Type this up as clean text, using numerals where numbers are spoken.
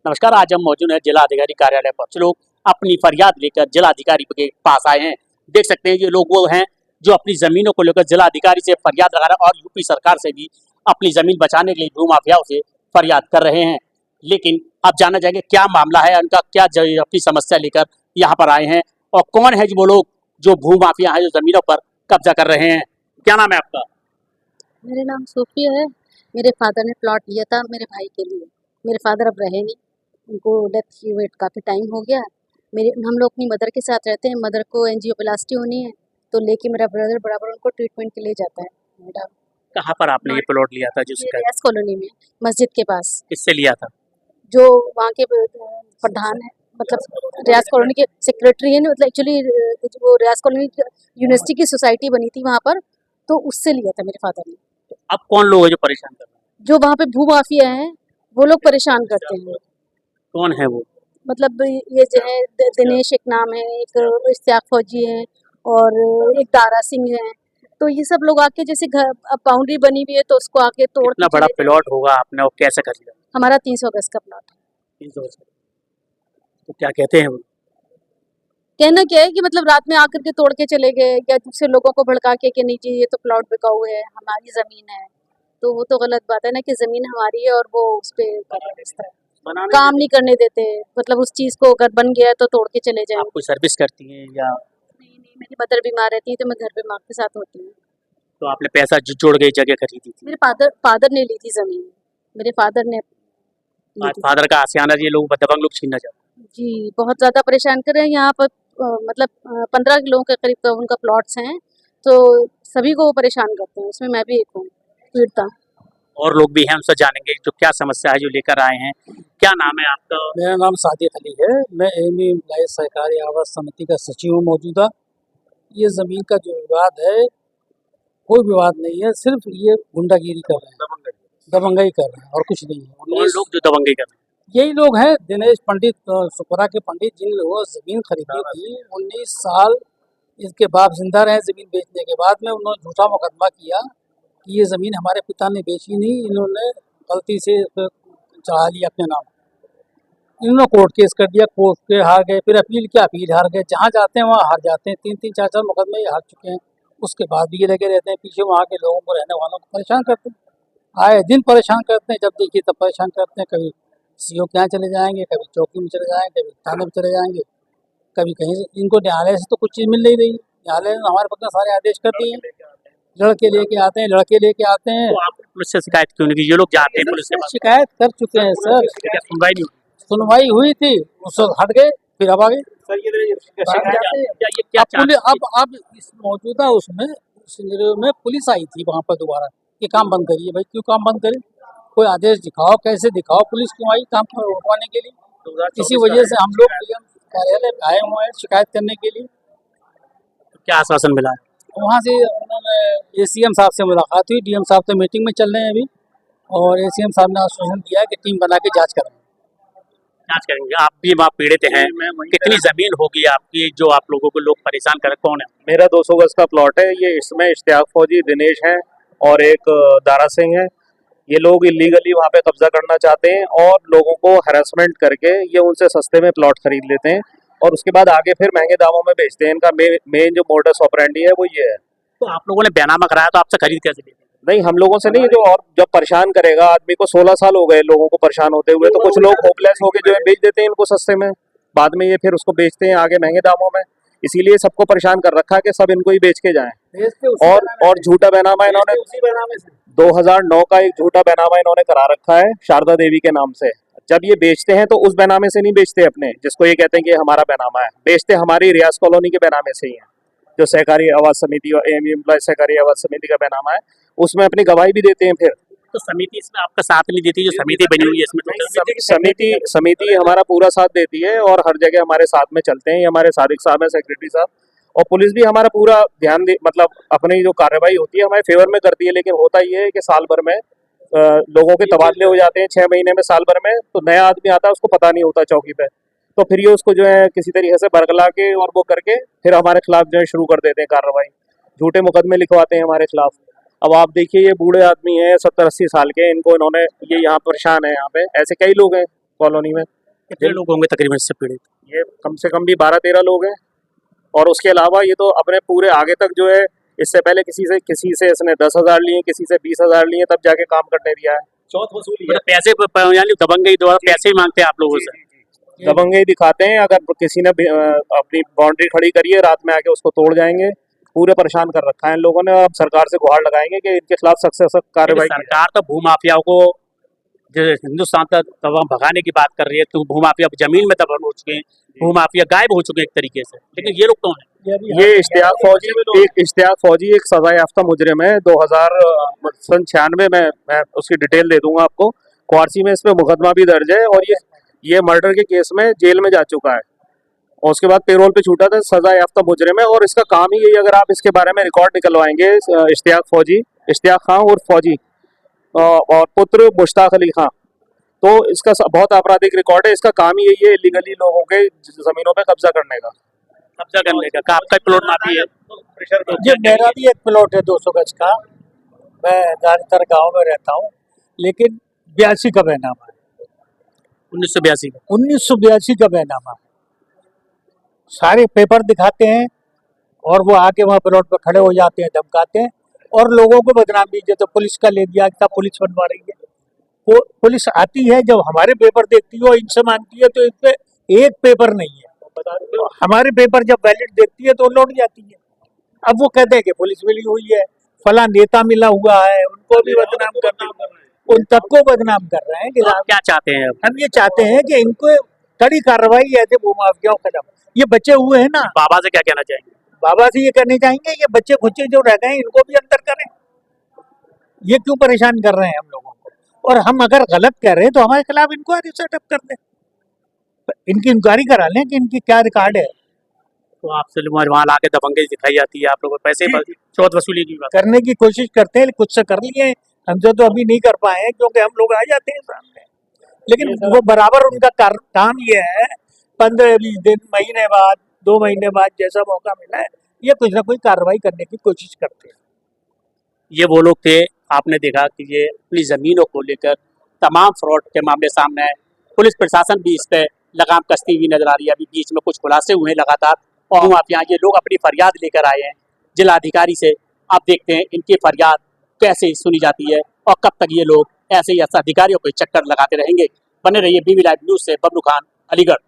नमस्कार। आज हम मौजूद हैं जिला अधिकारी कार्यालय पर। कुछ लोग अपनी फरियाद लेकर जिला अधिकारी के पास आए हैं। देख सकते हैं ये लोग वो हैं जो अपनी जमीनों को लेकर जिला अधिकारी से फरियाद लगा रहे हैं और यूपी सरकार से भी अपनी जमीन बचाने के लिए भूमाफियाओं से फरियाद कर रहे हैं। लेकिन अब जाना जाएगा क्या मामला है, उनका क्या अपनी समस्या लेकर यहाँ पर आए हैं और कौन है वो लोग जो भूमाफिया है जो जमीनों पर कब्जा कर रहे हैं। क्या नाम है आपका? मेरा नाम सूफी है। मेरे फादर ने प्लॉट लिया था मेरे भाई के लिए। मेरे फादर अब रहे नहीं, उनको डेथ हुए काफ़ी टाइम हो गया। हम लोग अपनी मदर के साथ रहते हैं। मदर को एंजियोप्लास्टी होनी है तो लेके मेरा ब्रदर बराबर उनको ट्रीटमेंट के लिए जाता है। मेरा कहाँ पर आपने ये प्लॉट लिया था? रियाज कॉलोनी में, मस्जिद के पास। किससे लिया था? जो वहाँ के प्रधान है, मतलब रियाज कॉलोनी के सेक्रेटरी है, मतलब एक्चुअली वो रियाज कॉलोनी यूनिवर्सिटी की सोसाइटी बनी थी वहाँ पर, तो उससे लिया था मेरे फादर ने। अब कौन लोग हैं जो परेशान कर रहे हैं? जो वहाँ पे भू माफिया हैं वो लोग परेशान करते हैं। कौन है वो? मतलब ये जो है दिनेश एक नाम है, एक इश्तियाक फौजी है और एक दारा सिंह है। तो ये सब लोग आके जैसे घर बाउंड्री बनी हुई है तो उसको आके तोड़ इतना बड़ा प्लॉट होगा आपने और कैसे खरीदा? हमारा 300 गज का प्लॉट है। 300 गज। तो क्या कहते हैं वो? कहना क्या है कि मतलब रात में आकर के तोड़ के चले गए या दूसरे लोगों को भड़का के कि नहीं जी ये तो प्लॉट बिका हुआ है, हमारी जमीन है। तो वो तो गलत बात है ना कि जमीन हमारी है और वो उस पर काम नहीं करने देते। मतलब उस चीज को अगर बन गया है तो तोड़ के चले जाए। आप कोई सर्विस करती हैं या? नहीं, मेरी मदर बीमार रहती है तो मैं घर पे माँ के साथ होती हूँ। तो आपने पैसा जोड़ के जगह खरीदी थी? मेरे फादर ने ली थी जमीन। मेरे फादर ने आज फादर का आशियाना ये लोग दबंग लोग छीनना चाहते हैं। जी बहुत ज्यादा परेशान कर रहे हैं। यहाँ पर मतलब 15 लोगों के करीब उनका प्लॉट्स हैं, तो सभी को वो परेशान करते हैं। उसमें मैं भी एक हूँ पीड़िता। और लोग भी हैं, उनसे जानेंगे जो क्या समस्या है जो लेकर आए हैं। क्या नाम है आपका? मेरा नाम सादिक अली है। मैं एएमयू एम्प्लॉय सहकारी आवास समिति का सचिव हूँ मौजूदा। ये ज़मीन का जो विवाद है कोई विवाद नहीं है, सिर्फ ये गुंडागिरी कर रहे हैं, दबंगई कर रहे हैं और कुछ नहीं है। कौन लोग जो दबंगई कर रहे हैं? यही लोग हैं दिनेश पंडित, सुपरा के पंडित, जिन लोगों ने ज़मीन खरीदी थी। 19 साल इसके बाप जिंदा रहे। ज़मीन बेचने के बाद में उन्होंने झूठा मुकदमा किया कि ये ज़मीन हमारे पिता ने बेची नहीं, इन्होंने गलती से चढ़ा लिया अपने नाम। इन्होंने कोर्ट केस कर दिया, कोर्ट के हार गए, फिर अपील किया, अपील हार गए। जहाँ जाते हैं वहाँ हार जाते हैं। 3-3, 4-4 मुकदमे ये हार चुके हैं। उसके बाद भी ये लगे रहते हैं पीछे, वहाँ के लोगों को, रहने वालों को परेशान करते हैं। आए दिन परेशान करते हैं, जब देखिए तब परेशान करते हैं। कभी सीओ के यहाँ चले जाएंगे, कभी चौकी में चले जाएंगे, कभी थाने में चले जाएंगे, कभी कहीं से। इनको न्यायालय से तो कुछ चीज़ मिल नहीं रही। न्यायालय ने हमारे पक्का सारे आदेश कर दिए हैं। लड़के लेके आते हैं, लड़के लेके आते हैं। तो आप पुलिस से शिकायत क्यों नहीं की? ये लोग जाते हैं पुलिस के पास। शिकायत कर चुके हैं सर, सुनवाई नहीं हुई। सुनवाई हुई थी, उस वक्त हट गए, फिर अब आ गए। अब इस मौजूदा उसमें सिनेरियो में पुलिस आई थी वहाँ पर दोबारा कि काम बंद करिए। भाई क्यों काम बंद करें? कोई आदेश दिखाओ, कैसे दिखाओ। पुलिस क्यों आई काम पर रोकवाने के लिए? इसी वजह से हम लोग डीएम कार्यालय में आए हुए हैं शिकायत करने के लिए। क्या आश्वासन मिला है? वहाँ से उन्होंने एसीएम साहब से मुलाकात हुई। डीएम साहब तो मीटिंग में चल रहे हैं अभी, और एसीएम साहब ने आश्वासन दिया है कि टीम बना के जाँच करेंगे। जांच करेंगे। आप भी वहाँ पीड़ित हैं, कितनी जमीन होगी आपकी जो आप लोगों को लोग परेशान कर? कौन है? मेरा 200 गज का प्लॉट है। ये इसमें इश्तियाक फौजी, दिनेश हैं और एक दारा सिंह है। ये लोग इलीगली वहाँ पे कब्जा करना चाहते हैं और लोगों को हैरेसमेंट करके ये उनसे सस्ते में प्लॉट खरीद लेते हैं और उसके बाद आगे फिर महंगे दामों में बेचते हैं। इनका मेन जो मोडस ऑपरेंडी है वो ये है। तो आप लोगों ने बैनामा कराया तो आपसे खरीद कैसे लेते? नहीं, हम लोगों से नहीं। जो और जब परेशान करेगा आदमी को, 16 साल हो गए लोगों को परेशान होते हुए, तो कुछ लोग होपलेस हो गए जो है बेच देते हैं इनको सस्ते में। बाद में ये फिर उसको बेचते हैं आगे महंगे दामों में। इसीलिए सबको परेशान कर रखा है कि सब इनको ही बेच के जाएं। और झूठा बैनामा इन्होंने 2009 का एक झूठा बैनामा इन्होंने करा रखा है शारदा देवी के नाम से। जब ये बेचते हैं तो उस बैनामे से नहीं बेचते अपने, जिसको ये कहते हैं कि हमारा बैनामा है, बेचते हमारी रियाज कॉलोनी के बैनामे से ही है, जो सहकारी आवास समिति और एएमयू एम्प्लॉय सहकारी आवास समिति का बैनामा है। उसमें अपनी गवाही भी देते हैं। फिर तो समिति इसमें आपका साथ नहीं देती? जो समिति बनी हुई है इसमें तो समिति हमारा पूरा साथ देती है और हर जगह हमारे साथ में चलते हैं। हमारे सादिक साहब है, सेक्रेटरी साहब, और पुलिस भी हमारा पूरा ध्यान दे, मतलब अपनी जो कार्रवाई होती है हमारे फेवर में करती है। लेकिन होता ये है कि साल भर में लोगों के तबादले हो जाते हैं, 6 महीने में, साल भर में। तो नया आदमी आता है, उसको पता नहीं होता चौकी पे, तो फिर ये उसको जो है किसी तरीके से बरगला के और वो करके फिर हमारे खिलाफ जो है शुरू कर देते हैं कार्रवाई। झूठे मुकदमे लिखवाते हैं हमारे खिलाफ। अब आप देखिए, ये बूढ़े आदमी हैं 70-80 साल के, इनको इन्होंने ये यहाँ परेशान है। यहाँ पे ऐसे कई लोग हैं कॉलोनी में। कितने लोग होंगे तकरीबन इससे पीड़ित? ये कम से कम भी 12-13 लोग हैं, और उसके अलावा ये तो अपने पूरे आगे तक जो है, इससे पहले किसी से इसने 10,000 लिए, किसी से 20,000 लिए, तब जाके काम करने दिया है। चौथ वसूली मतलब पैसे यानी दबंगई द्वारा पैसे ही मांगते हैं आप लोगों से? दबंगई दिखाते हैं, अगर किसी ने भी, अपनी बाउंड्री खड़ी करी है, रात में आके उसको तोड़ जाएंगे। पूरे परेशान कर रखा है इन लोगों ने। अब सरकार से गुहार लगाएंगे कि इनके खिलाफ सख्त से सख्त कार्रवाई की जाए। सरकार तो भूमाफियाओं को जो हिंदुस्तान तक तमाम भगाने की बात कर रही है, तो भूमाफिया जमीन में दबंग हो चुके हैं, भूमाफिया गायब हो चुके हैं एक तरीके से, लेकिन ये लोग कौन है? ये इश्तियाक फौजी एक सजा याफ्ता मुजरिम है। 2096 में मैं उसकी डिटेल दे दूंगा आपको। क्वारसी में इस पे मुकदमा भी दर्ज है, और ये मर्डर के केस में जेल में जा चुका है, और उसके बाद पेरोल पे छूटा था। सजा याफ्ता मुजरिम है, और इसका काम ही यही, अगर आप इसके बारे में रिकॉर्ड निकलवाएंगे, इश्तियाक खां और फौजी और पुत्र मुश्ताक अली खां, तो इसका बहुत आपराधिक रिकॉर्ड है। इसका काम ही यही है, इलीगली लोगों के जमीनों पे कब्जा करने का। कब्जा करने का आपका प्लॉट माफी है? जी, मेरा भी एक प्लॉट है 200 गज का। मैं ज़्यादातर गांव में रहता हूँ, लेकिन 82 का बैनामा है। 1982 का? 1982 का बैनामा है। सारे पेपर दिखाते हैं, और वो आके वहाँ प्लॉट पर खड़े हो जाते हैं, धमकाते हैं, और लोगों को बदनाम दीजिए। तो पुलिस का ले दिया, क्या पुलिस बनवा रही है? वो पुलिस आती है, जब हमारे पेपर देखती है, इनसे मांगती है, तो इस पे एक पेपर नहीं है। हमारे पेपर जब वैलिड देखती है तो लौट जाती है। अब वो कहते हैं कि पुलिस मिली हुई है, फला नेता मिला हुआ है, उनको भी बदनाम कर रहे हैं, उन तक को बदनाम कर रहे हैं। कि आप क्या चाहते हैं अब? हम ये चाहते हैं कि इनको कड़ी कार्रवाई ऐसे भूमाफियाओं के खिलाफ। ये बच्चे हुए हैं ना, बाबा से क्या कहना चाहेंगे? बाबा से ये कहने चाहेंगे, ये बच्चे खुच्चे जो रह गए हैं, इनको भी अंदर करें। ये क्यों परेशान कर रहे हैं हम लोगों को? और हम अगर गलत कह रहे हैं तो हमारे खिलाफ इंक्वायरी सेटअप कर दें, इनकी इंक्वायरी करा लें कि इनकी क्या रिकॉर्ड है। तो आपसे वहाँ लाके दबंगई दिखाई जाती है, आप लोगों को पैसे चौथ वसूली की बात करने की कोशिश करते हैं, कुछ से कर लिए, हमसे तो अभी नहीं कर पाए हैं, क्योंकि हम लोग आ जाते हैं सामने। लेकिन वो बराबर उनका काम ये है, 15-20 दिन, महीने बाद, 2 महीने बाद, जैसा मौका मिला है, ये कुछ ना कुछ कार्रवाई करने की कोशिश करते हैं। ये वो लोग थे, आपने देखा कि ये अपनी जमीनों को लेकर तमाम फ्रॉड के मामले सामने आए। पुलिस प्रशासन भी इस पर लगाम कसती हुई नजर आ रही है। अभी बीच में कुछ खुलासे हुए हैं लगातार, और आप यहाँ ये लोग अपनी फरियाद लेकर आए हैं जिलाधिकारी से। आप देखते हैं इनकी फरियाद कैसे सुनी जाती है, और कब तक ये लोग ऐसे ही अधिकारियों को चक्कर लगाते रहेंगे। बने रहिए BB लाइव न्यूज से। बबलू खान, अलीगढ़।